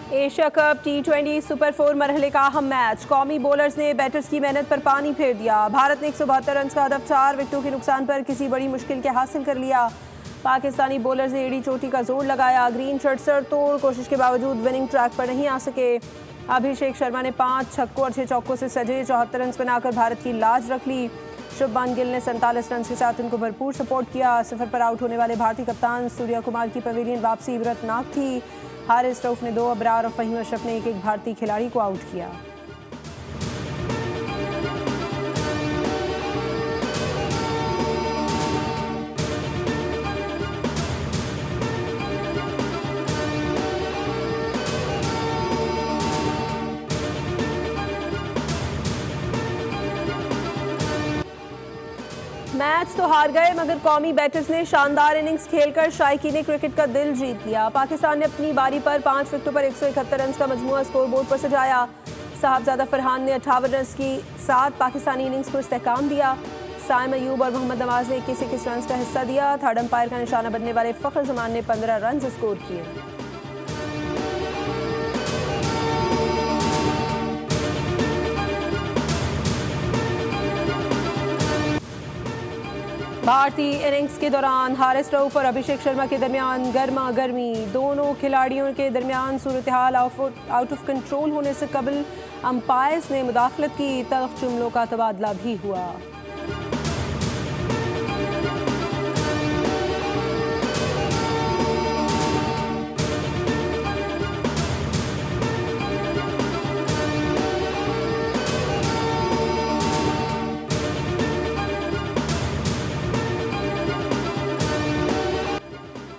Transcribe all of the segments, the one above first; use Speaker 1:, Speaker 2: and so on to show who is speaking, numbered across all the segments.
Speaker 1: Asia cup T20 super 4 मरहले का अहम मैच। कौमी बॉलर्स ने बैटर्स की मेहनत पर पानी फेर दिया। भारत ने 172 रन का हदफ 4 विकेटों के नुकसान पर किसी बड़ी मुश्किल के हासिल कर लिया। पाकिस्तानी बॉलर्स ने एड़ी चोटी का जोर लगाया। ग्रीन शर्ट सर तोड़ कोशिश के बावजूद विनिंग ट्रैक पर नहीं आ सके। अभिषेक शर्मा ने 5 छक्कों और 6 चौकों से सजे 74 रन बनाकर भारत की लाज रख ली। शुभमान गिल ने 47 रन के साथ उनको भरपूर सपोर्ट किया। सफर पर आउट होने वाले भारतीय कप्तान सूर्या कुमार की पवेलियन वापसी इबरतनाक थी। हारिस रऊफ ने 2, अबरार और फहीम अशरफ ने एक भारतीय खिलाड़ी को आउट किया। मैच तो हार गए मगर कौमी बैटर्स ने शानदार इनिंग्स खेलकर शायकीन क्रिकेट का दिल जीत लिया। पाकिस्तान ने अपनी बारी पर 5 विकेटों पर 171 रन का मजमूआ स्कोरबोर्ड पर सजाया। साहबजादा फरहान ने 58 रन की साथ पाकिस्तानी इनिंग्स को इस्तेहकाम दिया। साइम अयूब और मोहम्मद नवाज ने 21 रन का हिस्सा दिया। थर्ड अंपायर का निशाना बनने वाले फखर जमान ने 15 रन स्कोर किए। भारतीय इनिंग्स के दौरान हारिस रऊफ और अभिषेक शर्मा के दरमियान गर्मा गर्मी। दोनों खिलाड़ियों के दरमियान सूरत हाल आउट ऑफ कंट्रोल होने से कबल अंपायर्स ने मुदाखलत की। तल्ख जुमलों का तबादला भी हुआ।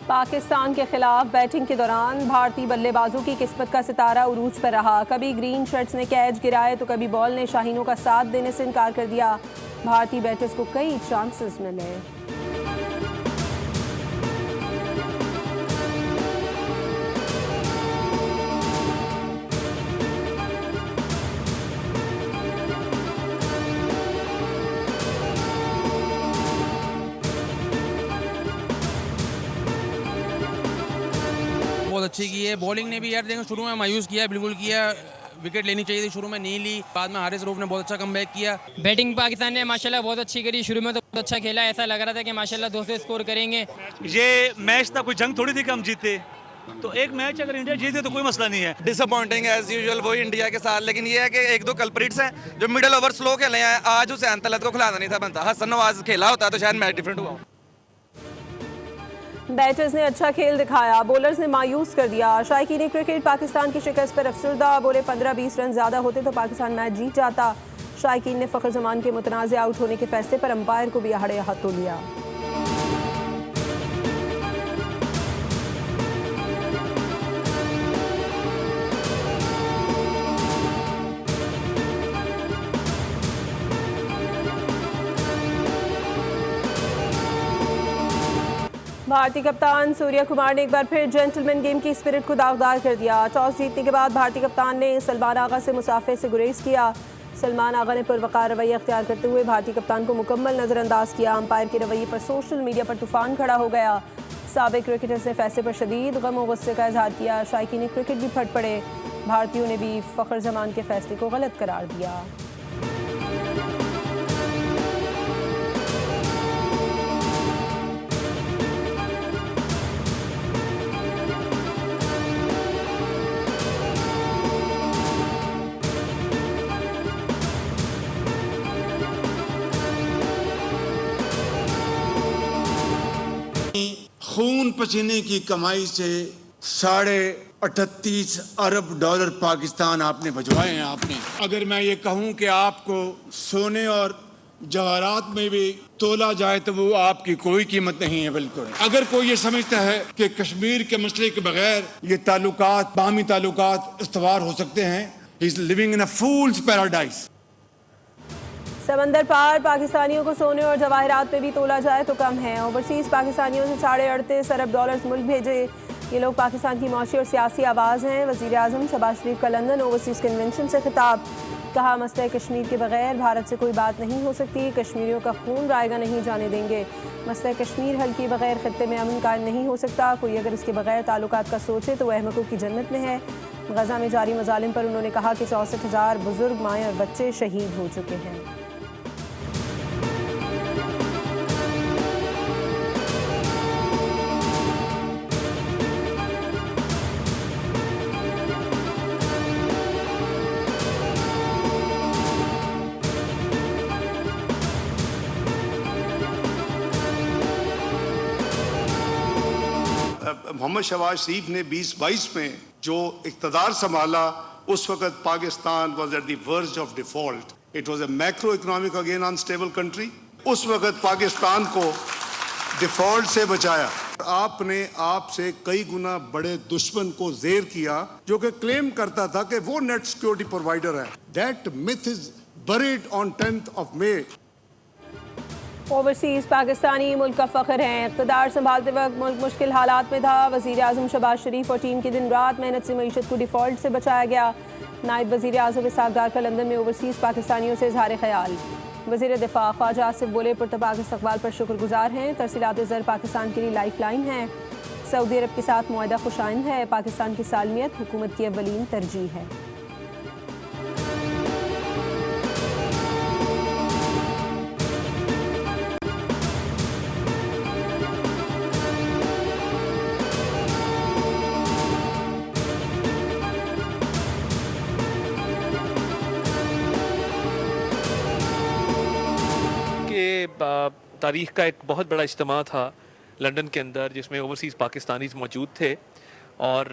Speaker 1: पाकिस्तान के खिलाफ बैटिंग के दौरान भारतीय बल्लेबाजों की किस्मत का सितारा उरूज पर रहा। कभी ग्रीन शर्ट्स ने कैच गिराए तो कभी बॉल ने शाहीनों का साथ देने से इनकार कर दिया। भारतीय बैटर्स को कई चांसेस मिले।
Speaker 2: बहुत अच्छी की है। बॉलिंग ने भी यार देखो शुरू में मायूस किया, बिल्कुल किया। विकेट लेनी चाहिए थी, शुरू में नहीं ली। बाद में हारिस रऊफ ने बहुत अच्छा कमबैक किया।
Speaker 3: बैटिंग पाकिस्तान ने माशाल्लाह बहुत अच्छी करी। शुरू में तो बहुत अच्छा खेला, ऐसा लग रहा था कि माशाल्लाह 200 स्कोर करेंगे।
Speaker 4: ये मैच था, कोई जंग थोड़ी थी कि हम जीते। तो एक मैच अगर इंडिया जीते तो कोई मसला नहीं है।
Speaker 5: डिसअपॉइंटिंग एज यूजुअल वही इंडिया के साथ, लेकिन ये है कि 1-2 कल्प्रिट्स हैं जो मिडिल ओवर स्लो खेले हैं। आज हुसैन तलत को खिलाना नहीं था बनता। हसन नवाज खेला होता तो शायद मैच डिफरेंट हुआ।
Speaker 1: बैटर्स ने अच्छा खेल दिखाया, बॉलर्स ने मायूस कर दिया। शायकीन क्रिकेट पाकिस्तान की शिकस्त पर अफसरदा। बोले 15-20 रन ज़्यादा होते तो पाकिस्तान मैच जीत जाता। शायकीन ने फ़खर जमान के मुतनाज़ आउट होने के फैसले पर अंपायर को भी आहड़े हाथों लिया। भारतीय कप्तान सूर्या कुमार ने एक बार फिर जेंटलमैन गेम की स्पिरिट को दागदार कर दिया। टॉस जीतने के बाद भारतीय कप्तान ने सलमान आगा से मुसाफे से गुरेज किया। सलमान आगा ने पुरवकार रवैया अख्तियार करते हुए भारतीय कप्तान को मुकम्मल नज़रअंदाज किया। अंपायर के रवैये पर सोशल मीडिया पर तूफान खड़ा हो गया। साबिक क्रिकेटर्स ने फैसले पर शदीद गम और गुस्से का इजहार किया। शायकीन क्रिकेट भी फट पड़े। भारतीयों ने भी फ़खर जमान के फैसले को गलत करार दिया।
Speaker 6: खून पसीने की कमाई से $38.5 अरब पाकिस्तान आपने भिजवाए हैं। आपने अगर मैं ये कहूं कि आपको सोने और जवाहरात में भी तोला जाए तो वो आपकी कोई कीमत नहीं है। बिल्कुल अगर कोई ये समझता है कि कश्मीर के मसले के बगैर ये ताल्लुकात बाहमी ताल्लुकात इस्तवार हो सकते हैं, he is living in a fools paradise.
Speaker 1: समंदर पार पाकिस्तानियों को सोने और जवाहरात पे भी तोला जाए तो कम है। ओवरसीज़ पाकिस्तानियों से $38.5 अरब मुल्क भेजे। ये लोग पाकिस्तान की मौशी और सियासी आवाज़ हैं। वज़ीर आज़म शहबाज शरीफ का लंदन ओवरसीज़ कन्वेंशन से खिताब। कहा मसला कश्मीर के बगैर भारत से कोई बात नहीं हो सकती। कश्मीरियों का खून रायगा नहीं जाने देंगे। मसला कश्मीर हल किए बगैर खित्ते में अमन कायम नहीं हो सकता। कोई अगर इसके बगैर ताल्लुकात का सोचे तो वह अहमकों की जन्नत में है। गजा में जारी मजालिम पर उन्होंने कहा कि 64,000 बुजुर्ग, माएँ और बच्चे शहीद हो चुके हैं।
Speaker 7: मोहम्मद शहबाज शरीफ ने 2022 में जो इक़्तिदार संभाला, उस वक़्त Pakistan was at the verge of default. It was a macro economic again unstable country. उस वक़्त पाकिस्तान को डिफॉल्ट से बचाया। आपने आपसे कई गुना बड़े दुश्मन को जेर किया जो कि क्लेम करता था कि वो नेट सिक्योरिटी प्रोवाइडर है। That myth is buried on 10th of May।
Speaker 1: Overseas Pakistani मुल्क का फ़ख्र हैं। इक़्तिदार संभालते वक्त मुल्क मुश्किल हालात में था। वज़ीर आज़म शहबाज शरीफ और टीम की दिन रात मेहनत से मईशत को डिफ़ॉल्ट से बचाया गया। नायब वज़ीर आज़म इसहाक़ डार का लंदन में ओवरसीज़ पाकिस्तानियों से इज़हार ख़याल। वज़ीर दिफ़ा ख्वाजा आसिफ बोले पुरतपाक इस्तक़बाल पर शुक्रगुजार हैं। तरसीलात ज़र पाकिस्तान के लिए लाइफ लाइन है। सऊदी अरब के साथ मुआहदा खुशाइंद है। पाकिस्तान की सालमियत हुकूमत की अव्वलीन तरजीह है।
Speaker 8: तारीख़ का एक बहुत बड़ा इज्तिमा था लंदन के अंदर, जिसमें ओवरसीज़ पाकिस्तानीज़ मौजूद थे और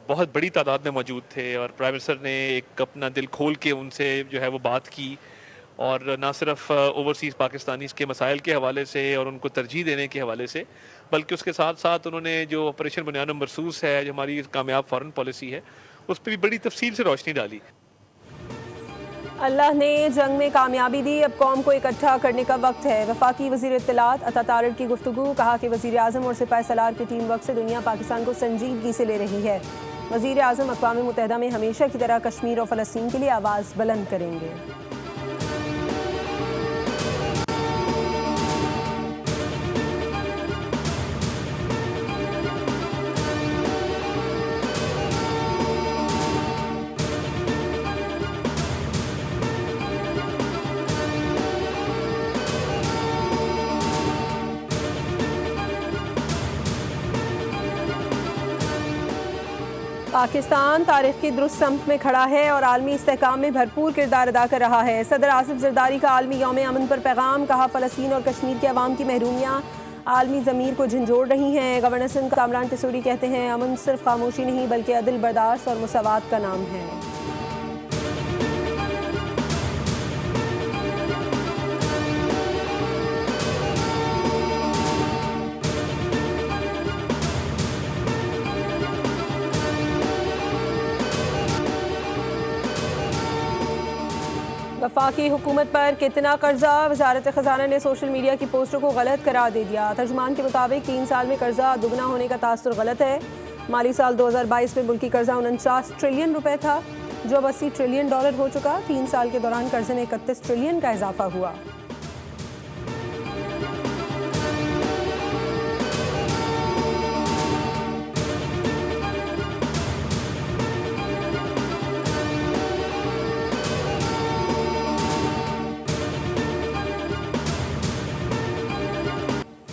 Speaker 8: बहुत बड़ी तादाद में मौजूद थे। और प्राइम मिनिस्टर ने एक अपना दिल खोल के उनसे जो है वो बात की, और ना सिर्फ ओवरसीज़ पाकिस्तानीज़ के मसाइल के हवाले से और उनको तरजीह देने के हवाले से, बल्कि उसके साथ साथ उन्होंने जो ऑपरेशन बुनियाद मरसूस है, जो हमारी कामयाब फ़ॉरेन पॉलिसी है, उस पर भी बड़ी तफसील से रोशनी डाली।
Speaker 1: अल्लाह ने जंग में कामयाबी दी, अब कौम को इकट्ठा करने का वक्त है। वफाकी वज़ीर इत्तलात अता तारड़ की गुफ्तगू। कहा कि वज़ीर आज़म और सिपाही सलार की टीम वर्क से दुनिया पाकिस्तान को संजीदगी से ले रही है। वज़ीर आज़म अक़वाम मुत्तहिदा में हमेशा की तरह कश्मीर और फ़लस्तीन के लिए आवाज़ बुलंद करेंगे। पाकिस्तान तारीख की दुरुस्त सम्त में खड़ा है और आलमी इस्तेहकाम में भरपूर किरदार अदा कर रहा है। सदर आसिफ जरदारी का आलमी यौम अमन पर पैगाम। कहा फ़लस्तीन और कश्मीर के अवाम की महरूमियाँ आलमी ज़मीर को झंझोड़ रही हैं। गवर्नर सिंध कामरान टिसूरी कहते हैं अमन सिर्फ खामोशी नहीं बल्कि अदल, बर्दाश्त और मुसावात का नाम है। वफाकी हुकूमत पर कितना कर्जा। वजारत ख़जाना ने सोशल मीडिया की पोस्टों को गलत करार दे दिया। तर्जुमान के मुताबिक 3 साल में कर्जा दुगना होने का तासुर गलत है। माली साल 2022 में मुल्की कर्जा 49 ट्रिलियन रुपए था, जो अब 80 ट्रिलियन डॉलर हो चुका। 3 साल के दौरान कर्जे में 31 ट्रिलियन का इजाफा हुआ।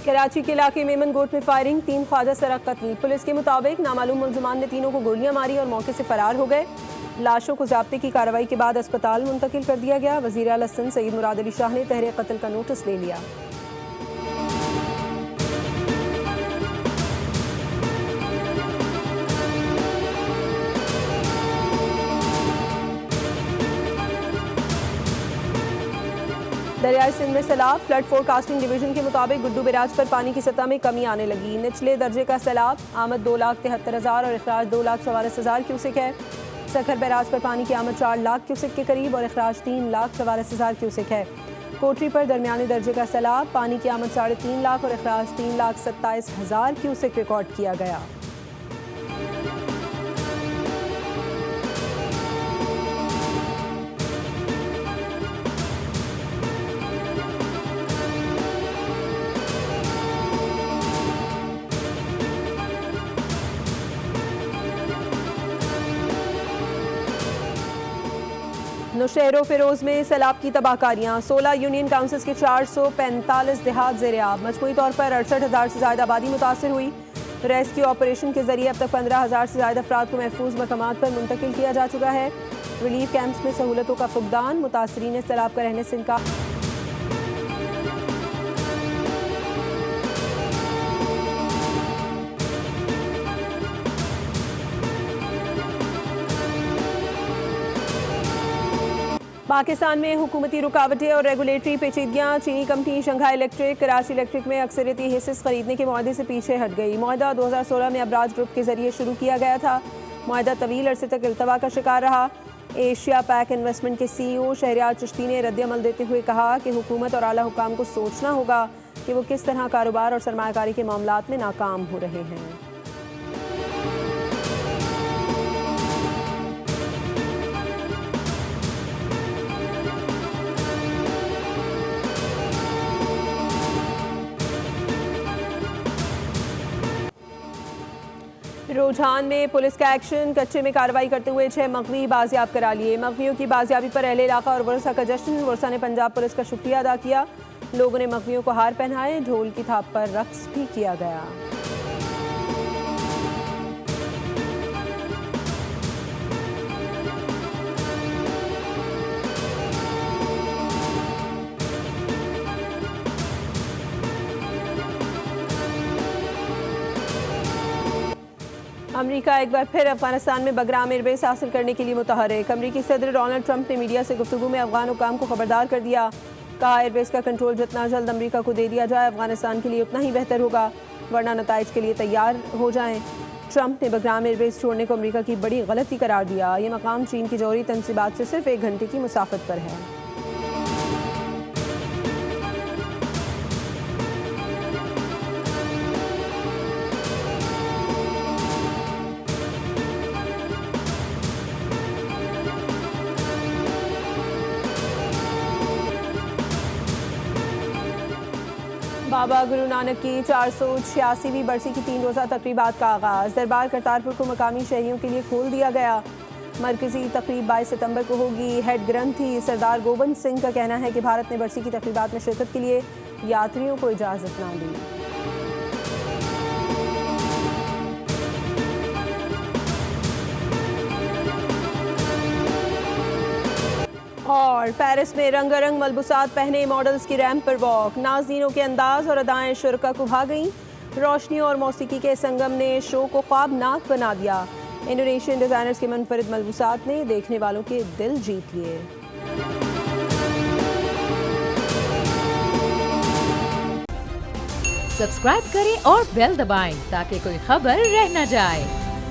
Speaker 1: कराची के इलाके मेमन गोट में फायरिंग, 3 ख्वाजा सरा कत्ल। पुलिस के मुताबिक नामालूम मुलजमान ने तीनों को गोलियां मारी और मौके से फरार हो गए। लाशों को ज़ाब्ते की कार्रवाई के बाद अस्पताल मुंतकिल कर दिया गया। वज़ीर आला सिंध सईद मुराद अली शाह ने तहरीर कत्ल का नोटिस ले लिया। दरियाई सिंध में सैलाब। फ्लड फोरकास्टिंग डिवीजन के मुताबिक गुड्डू बैराज पर पानी की सतह में कमी आने लगी। निचले दर्जे का सैलाब। आमद 2,73,000 और अखराज 2,44,000 क्यूसिक है। सखर बैराज पर पानी की आमद 4 लाख क्यूसिक के करीब और अखराज 3,44,000 क्यूसिक है। कोटरी पर दरमियाने दर्जे का सैलाब। पानी की आमद 3.5 लाख और अखराज 3,27,000 क्यूसिक रिकॉर्ड किया गया। नौशहरो फिरोज में सैलाब की तबाहकारियाँ, 16 यूनियन काउंसिल्स के 445 देहात ज़ेर-ए-आब। मजमूई तौर पर 68,000 से ज़्यादा आबादी मुतासर हुई। रेस्क्यू ऑपरेशन के जरिए अब तक 15,000 से ज़्यादा अफराद को महफूज मकामात पर मुंतकिल किया जा चुका है। रिलीफ कैंप्स में सहूलतों का फुकदान, मुतासरीन सैलाब का रहने से इनकार। पाकिस्तान में हुकूमती रुकावटें और रेगुलेटरी पेचीदगियाँ। चीनी company Shanghai electric Karachi electric में अक्सरियती हिस्से खरीदने के मुआहदे से पीछे हट गई। मुआहदा 2016 में अबराज ग्रुप के जरिए शुरू किया गया था। मुआहदा तवील अरसे तक इल्तवा का शिकार रहा। एशिया पैक इन्वेस्टमेंट के CEO शहरियार चिश्ती ने रद्द-ए-अमल देते हुए कहा कि हुकूमत और आला हुकाम को सोचना होगा कि वो किस तरह कारोबार और सरमायाकारी के मामलात में नाकाम हो रहे हैं। रुझान में पुलिस का एक्शन, कच्चे में कार्रवाई करते हुए 6 मगवी बाजियाब करा लिए। मगवियों की बाजियाबी पर अहले इलाका और वर्षा का जश्न। वर्षा ने पंजाब पुलिस का शुक्रिया अदा किया। लोगों ने मगवियों को हार पहनाए, ढोल की थाप पर रक्स भी किया गया। अमेरिका एक बार फिर अफगानिस्तान में बगराम एयरबेस हासिल करने के लिए मुतहरिक। अमेरिकी सदर डोनाल्ड ट्रंप ने मीडिया से गुफ्तगू में अफगान हुकाम को खबरदार कर दिया। कहा, एयरबेस का कंट्रोल जितना जल्द अमेरिका को दे दिया जाए अफगानिस्तान के लिए उतना ही बेहतर होगा, वरना नताइज के लिए तैयार हो जाएं। ट्रंप ने बगराम एयरबेस छोड़ने को अमेरिका की बड़ी गलती करार दिया। ये मकाम चीन की जौहरी तनसीबात से सिर्फ 1 घंटे की मुसाफत पर है। बाबा गुरु नानक की 486वीं बरसी की 3 रोज़ा तकरीबात का आगाज़। दरबार करतारपुर को मकामी शहरियों के लिए खोल दिया गया। मरकजी तकरीब 22 सितंबर को होगी। हेड ग्रंथी सरदार गोविंद सिंह का कहना है कि भारत ने बरसी की तकरीबात में शिरकत के लिए यात्रियों को इजाज़त ना दी। और पेरिस में रंगारंग मलबूसात पहने मॉडल्स की रैंप पर वॉक। नाज़रीनों के अंदाज और अदाएं शुरका को भा गईं। रोशनी और मौसीकी के संगम ने शो को ख्वाबनाक बना दिया। इंडोनेशियन डिज़ाइनर्स के मुनफरिद मलबूसात ने देखने वालों के दिल जीत लिए।
Speaker 9: सब्सक्राइब करें और बेल दबाएं ताकि कोई खबर रह न जाए।